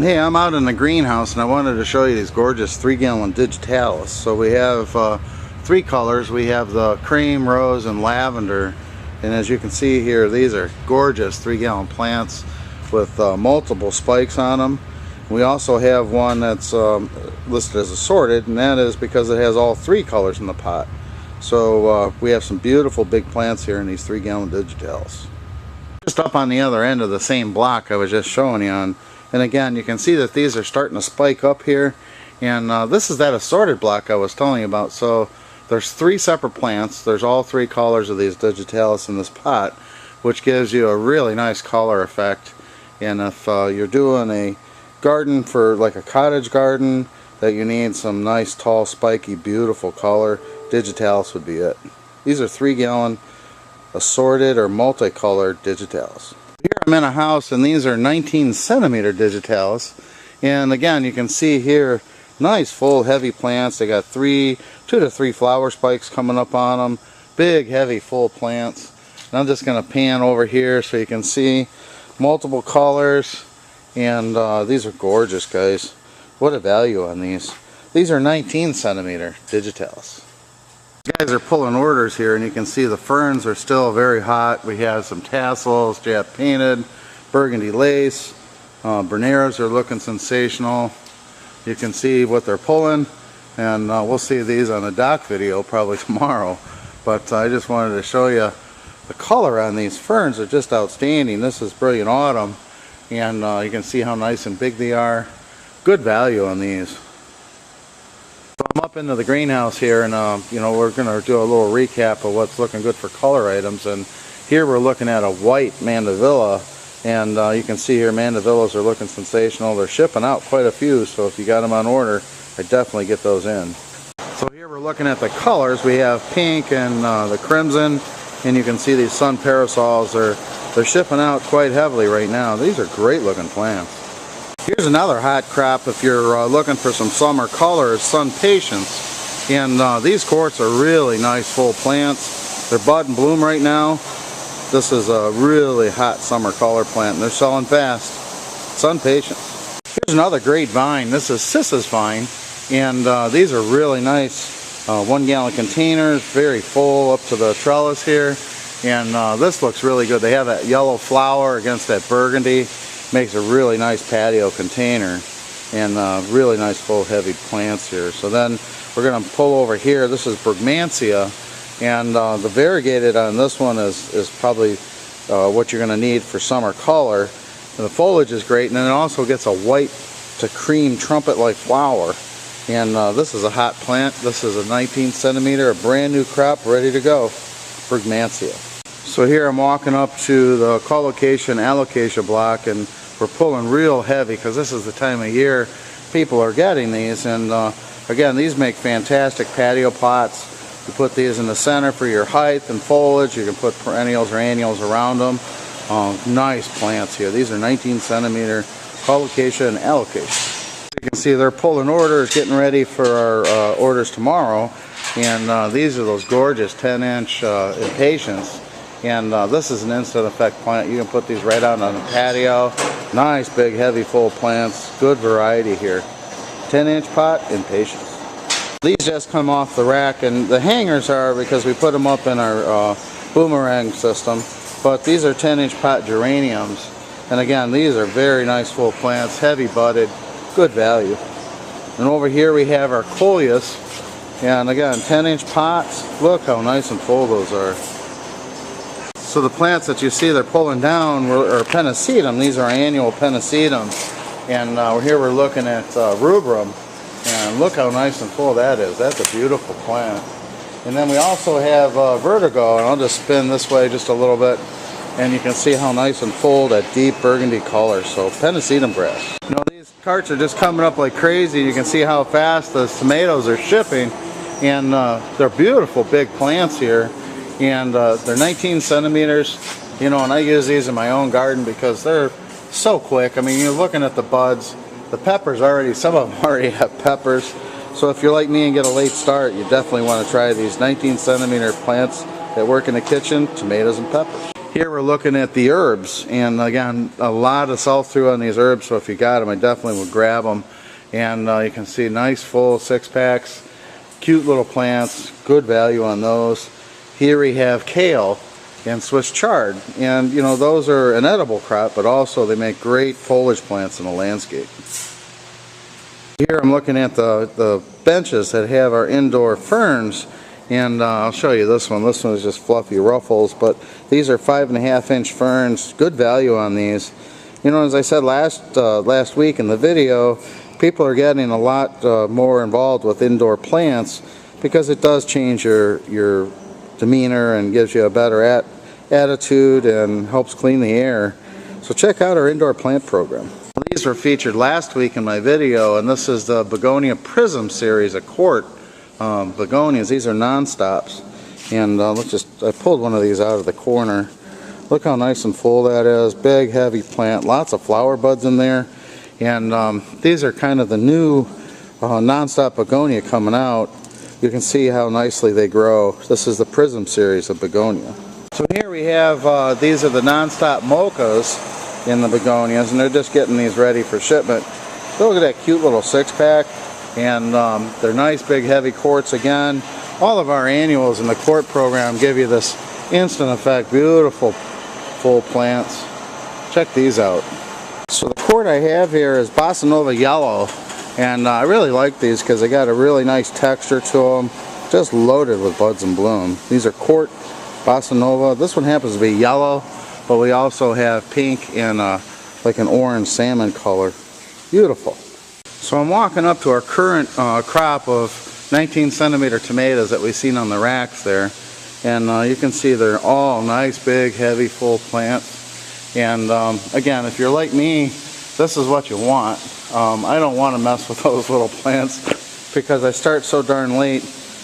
Hey, I'm out in the greenhouse and I wanted to show you these gorgeous 3-gallon digitalis. So we have 3 colors. We have the cream, rose, and lavender. And as you can see here, these are gorgeous 3-gallon plants with multiple spikes on them. We also have one that's listed as assorted, and that is because it has all 3 colors in the pot. So we have some beautiful big plants here in these 3-gallon digitalis. Just up on the other end of the same block I was just showing you on. And again, you can see that these are starting to spike up here. And this is that assorted block I was telling you about. So there's 3 separate plants. There's all 3 colors of these digitalis in this pot, which gives you a really nice color effect. And if you're doing a garden for like a cottage garden that you need some nice tall spiky beautiful color, digitalis would be it. These are 3-gallon assorted or multicolored digitalis. Here I'm in a house and these are 19 centimeter digitalis, and again you can see here nice full heavy plants. They got 2 to 3 flower spikes coming up on them, big heavy full plants. And I'm just going to pan over here so you can see multiple colors, and these are gorgeous, guys. What a value on these. These are 19 centimeter digitalis. Guys are pulling orders here, and you can see the ferns are still very hot. We have some tassels, Jap painted, burgundy lace. Berneras are looking sensational. You can see what they're pulling, and we'll see these on the dock video probably tomorrow. But I just wanted to show you the color on these ferns are just outstanding. This is Brilliant Autumn, and you can see how nice and big they are. Good value on these. So I'm up into the greenhouse here, and you know, we're going to do a little recap of what's looking good for color items. And here we're looking at a white mandevilla, and you can see here mandevillas are looking sensational. They're shipping out quite a few, so if you got them on order, I definitely get those in. So here we're looking at the colors. We have pink and the crimson, and you can see these sun parasols. They're shipping out quite heavily right now. These are great looking plants. Here's another hot crop if you're looking for some summer colors, Sun Patience. And these quartz are really nice full plants. They're bud and bloom right now. This is a really hot summer color plant, and they're selling fast. Sun Patience. Here's another great vine. This is Sis's vine, and these are really nice 1-gallon containers, very full up to the trellis here. And this looks really good. They have that yellow flower against that burgundy. Makes a really nice patio container, and really nice full heavy plants here. So then we're going to pull over here. This is Brugmansia, and the variegated on this one is probably what you're going to need for summer color. And the foliage is great, and then it also gets a white to cream trumpet-like flower. And this is a hot plant. This is a 19 centimeter, a brand new crop, ready to go. Brugmansia. So here I'm walking up to the colocation alocasia block, and we're pulling real heavy because this is the time of year people are getting these. And again, these make fantastic patio pots. You put these in the center for your height and foliage. You can put perennials or annuals around them. Nice plants here. These are 19 centimeter colocation and alocasia. You can see they're pulling orders, getting ready for our orders tomorrow. And these are those gorgeous 10-inch impatiens. And this is an instant effect plant. You can put these right out on the patio. Nice big heavy full plants. Good variety here. 10-inch pot, impatiens. These just come off the rack, and the hangers are because we put them up in our boomerang system. But these are 10-inch pot geraniums. And again, these are very nice full plants, heavy budded, good value. And over here we have our coleus. And again, 10-inch pots. Look how nice and full those are. So the plants that you see they're pulling down are pennisetum. These are annual pennisetums. And here we're looking at rubrum. And look how nice and full that is. That's a beautiful plant. And then we also have vertigo. And I'll just spin this way just a little bit. And you can see how nice and full that deep burgundy color. So pennisetum grass. You know, these carts are just coming up like crazy. You can see how fast the tomatoes are shipping. And they're beautiful big plants here. And they're 19 centimeters, you know, and I use these in my own garden because they're so quick. I mean, you're looking at the buds, the peppers already, some of them already have peppers. So if you're like me and get a late start, you definitely want to try these 19 centimeter plants that work in the kitchen, tomatoes and peppers. Here we're looking at the herbs, and again, a lot of sell through on these herbs, so if you got them, I definitely would grab them. And you can see nice full 6-packs, cute little plants, good value on those. Here we have kale and Swiss chard, and you know, those are an edible crop, but also they make great foliage plants in the landscape. Here I'm looking at the benches that have our indoor ferns, and I'll show you this one. This one is just fluffy ruffles, but these are 5.5-inch ferns. Good value on these. You know, as I said last week in the video, people are getting a lot more involved with indoor plants because it does change your demeanor and gives you a better attitude and helps clean the air. So check out our indoor plant program. These were featured last week in my video, and this is the Begonia Prism series, a quart begonias. These are non-stops, and I pulled one of these out of the corner. Look how nice and full that is. Big, heavy plant, lots of flower buds in there, and these are kind of the new non-stop begonia coming out. You can see how nicely they grow. This is the Prism series of begonia. So here we have these are the non-stop mochas in the begonias, and they're just getting these ready for shipment. Look at that cute little 6-pack. And they're nice big heavy quarts. Again, all of our annuals in the quart program give you this instant effect, beautiful full plants. Check these out. So the quart I have here is Bossa Nova Yellow, and I really like these because they got a really nice texture to them, just loaded with buds and bloom. These are quart Bossa Nova. This one happens to be yellow, but we also have pink and like an orange salmon color. Beautiful. So I'm walking up to our current crop of 19-centimeter tomatoes that we've seen on the racks there, and you can see they're all nice big heavy full plants. And again, if you're like me, this is what you want. I don't want to mess with those little plants because I start so darn late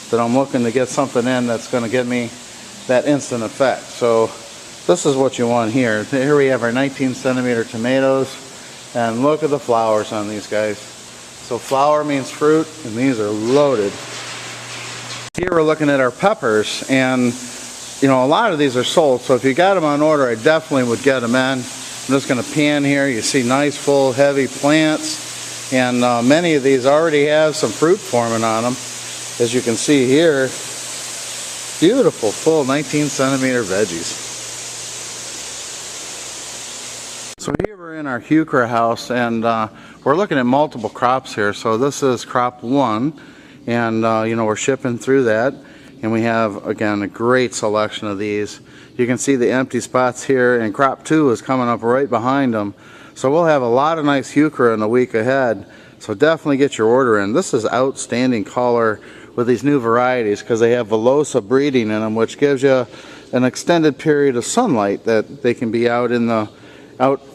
that I'm looking to get something in that's going to give me that instant effect. So this is what you want here. Here we have our 19-centimeter tomatoes, and look at the flowers on these guys. So flower means fruit, and these are loaded. Here we're looking at our peppers, and you know, a lot of these are sold, so if you got them on order, I definitely would get them in. I'm just going to pan here. You see nice full heavy plants, and many of these already have some fruit forming on them. As you can see here, beautiful full 19-centimeter veggies. So here we're in our heuchera house, and we're looking at multiple crops here. So this is crop 1, and you know, we're shipping through that, and we have again a great selection of these. You can see the empty spots here, and crop 2 is coming up right behind them. So we'll have a lot of nice heuchera in the week ahead. So definitely get your order in. This is outstanding color with these new varieties because they have Velosa breeding in them, which gives you an extended period of sunlight that they can be out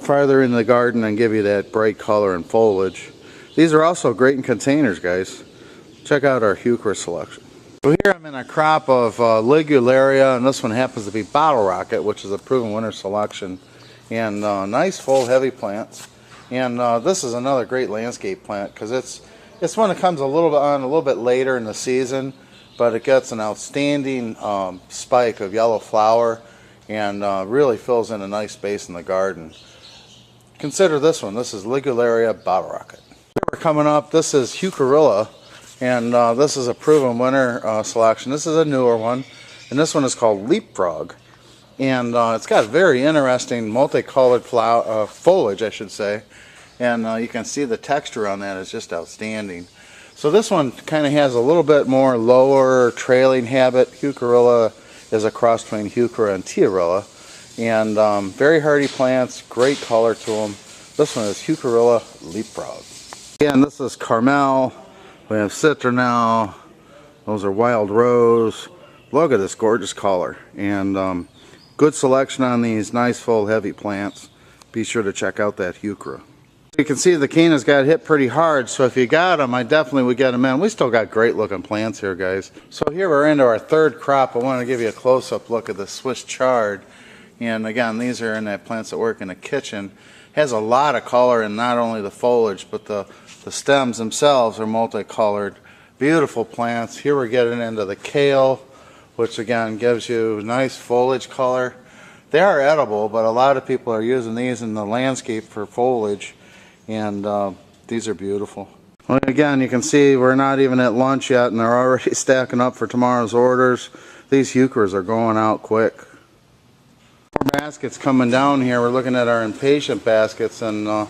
farther in the garden and give you that bright color and foliage. These are also great in containers, guys. Check out our heuchera selection. So here I'm in a crop of Ligularia, and this one happens to be Bottle Rocket, which is a proven winter selection. And nice full heavy plants. And this is another great landscape plant because it's one that comes a little bit later in the season, but it gets an outstanding spike of yellow flower, and really fills in a nice space in the garden. Consider this one. This is Ligularia Bottle Rocket. Here we're coming up. This is Heucherilla, and this is a proven winter selection. This is a newer one, and this one is called Leapfrog. And it's got very interesting multicolored foliage, I should say. And you can see the texture on that is just outstanding. So this one kind of has a little bit more lower trailing habit. Heucherilla is a cross between Heuchera and Tiarilla. And very hardy plants, great color to them. This one is Heucherilla Leapfrog. Again, this is Carmel. We have Citronelle. Those are Wild Rose. Look at this gorgeous color. And good selection on these nice full heavy plants. Be sure to check out that Heuchera. You can see the Keenas got hit pretty hard, so if you got them, I definitely would get them in. We still got great looking plants here, guys. So here we're into our third crop. I want to give you a close-up look at the Swiss chard. And again, these are in that plants that work in the kitchen. Has a lot of color in not only the foliage, but the stems themselves are multicolored. Beautiful plants. Here we're getting into the kale, which again gives you nice foliage color. They are edible, but a lot of people are using these in the landscape for foliage, and these are beautiful. Well, again, you can see we're not even at lunch yet, and they're already stacking up for tomorrow's orders. These euchres are going out quick. More baskets coming down here. We're looking at our impatient baskets, and you know,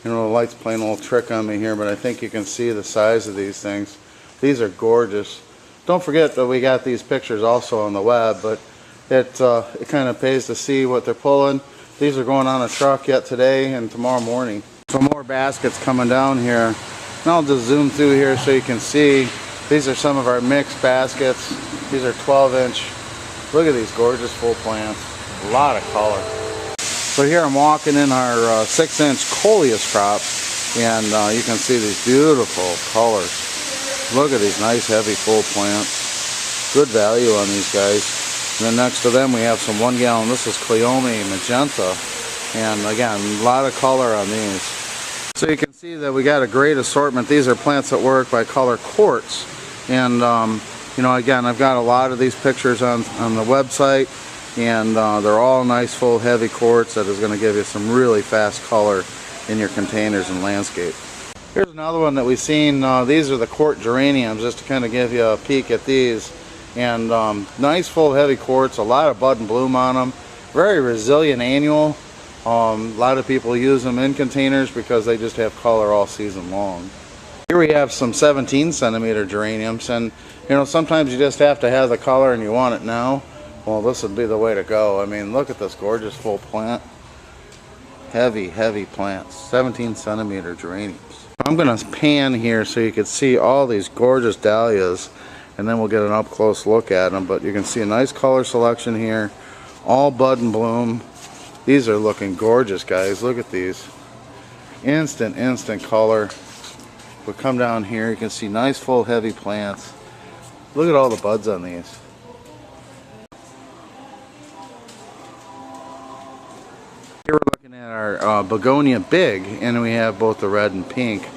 the light's playing a little trick on me here, but I think you can see the size of these things. These are gorgeous. Don't forget that we got these pictures also on the web, but it kind of pays to see what they're pulling. These are going on a truck yet today and tomorrow morning. So more baskets coming down here. And I'll just zoom through here so you can see. These are some of our mixed baskets. These are 12-inch. Look at these gorgeous full plants. A lot of color. So here I'm walking in our 6-inch coleus crop, and you can see these beautiful colors. Look at these nice heavy full plants. Good value on these guys. And then next to them we have some 1 gallon. This is Cleome Magenta. And again, a lot of color on these. So you can see that we got a great assortment. These are plants that work by color quartz. And you know, again, I've got a lot of these pictures on the website. And they're all nice full heavy quartz that is going to give you some really fast color in your containers and landscape. Here's another one that we've seen. These are the quart geraniums, just to kind of give you a peek at these. And nice full heavy quartz, a lot of bud and bloom on them. Very resilient annual. A lot of people use them in containers because they just have color all season long. Here we have some 17-centimeter geraniums, and you know, sometimes you just have to have the color and you want it now. Well, this would be the way to go. I mean, look at this gorgeous full plant. Heavy, heavy plants. 17-centimeter geraniums. I'm going to pan here so you can see all these gorgeous dahlias, and then we'll get an up-close look at them. But you can see a nice color selection here. All bud and bloom. These are looking gorgeous, guys. Look at these. Instant color. We'll come down here. You can see nice, full, heavy plants. Look at all the buds on these. Here we're looking at our begonia big, and we have both the red and pink.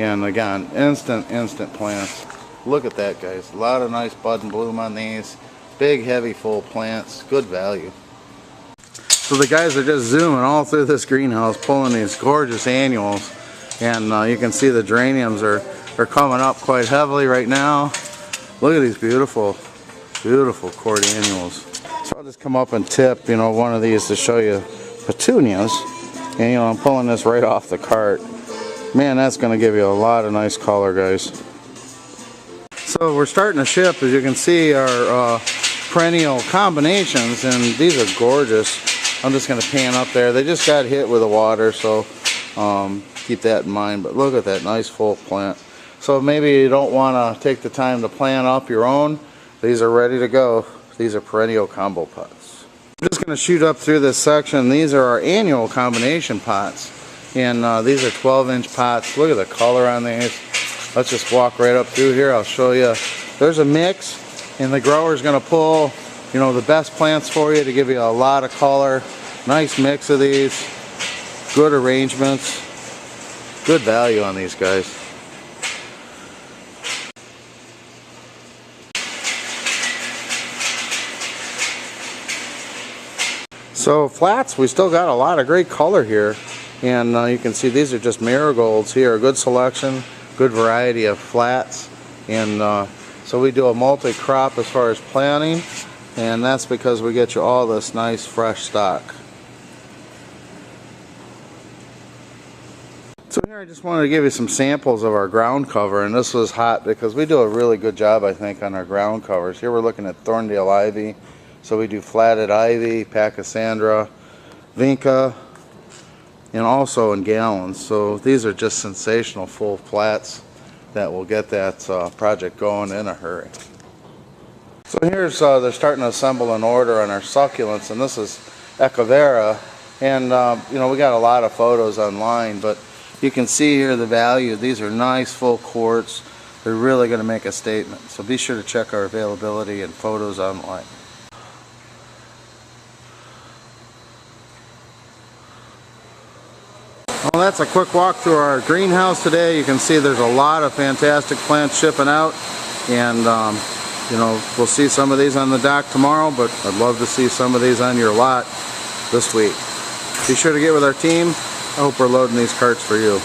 And again, instant plants. Look at that, guys. A lot of nice bud and bloom on these. Big, heavy, full plants. Good value. So the guys are just zooming all through this greenhouse, pulling these gorgeous annuals. And you can see the geraniums are coming up quite heavily right now. Look at these beautiful quart annuals. So I'll just come up and tip, you know, one of these to show you petunias. And you know, I'm pulling this right off the cart. Man, that's going to give you a lot of nice color, guys. So we're starting to ship, as you can see, our perennial combinations, and these are gorgeous. I'm just going to pan up there. They just got hit with the water, so keep that in mind. But look at that nice full plant. So maybe you don't want to take the time to plant up your own. These are ready to go. These are perennial combo pots. I'm just going to shoot up through this section. These are our annual combination pots, and these are 12-inch pots. Look at the color on these. Let's just walk right up through here. I'll show you. There's a mix, and the grower's going to pull, you know, the best plants for you to give you a lot of color. Nice mix of these. Good arrangements. Good value on these guys. So flats, we still got a lot of great color here, and you can see these are just marigolds here. A good selection, good variety of flats, and so we do a multi-crop as far as planting, and that's because we get you all this nice fresh stock. So here I just wanted to give you some samples of our ground cover, and this was hot because we do a really good job, I think, on our ground covers. Here we're looking at Thorndale ivy. So we do flatted ivy, pachysandra, vinca, and also in gallons. So these are just sensational full flats that will get that project going in a hurry. So here's, they're starting to assemble an order on our succulents, and this is Echevera. And you know, we got a lot of photos online, but you can see here the value. These are nice full quarts. They're really going to make a statement. So be sure to check our availability and photos online. Well, that's a quick walk through our greenhouse today. You can see there's a lot of fantastic plants shipping out, and you know, we'll see some of these on the dock tomorrow, but I'd love to see some of these on your lot. this week. Be sure to get with our team. I hope we're loading these carts for you.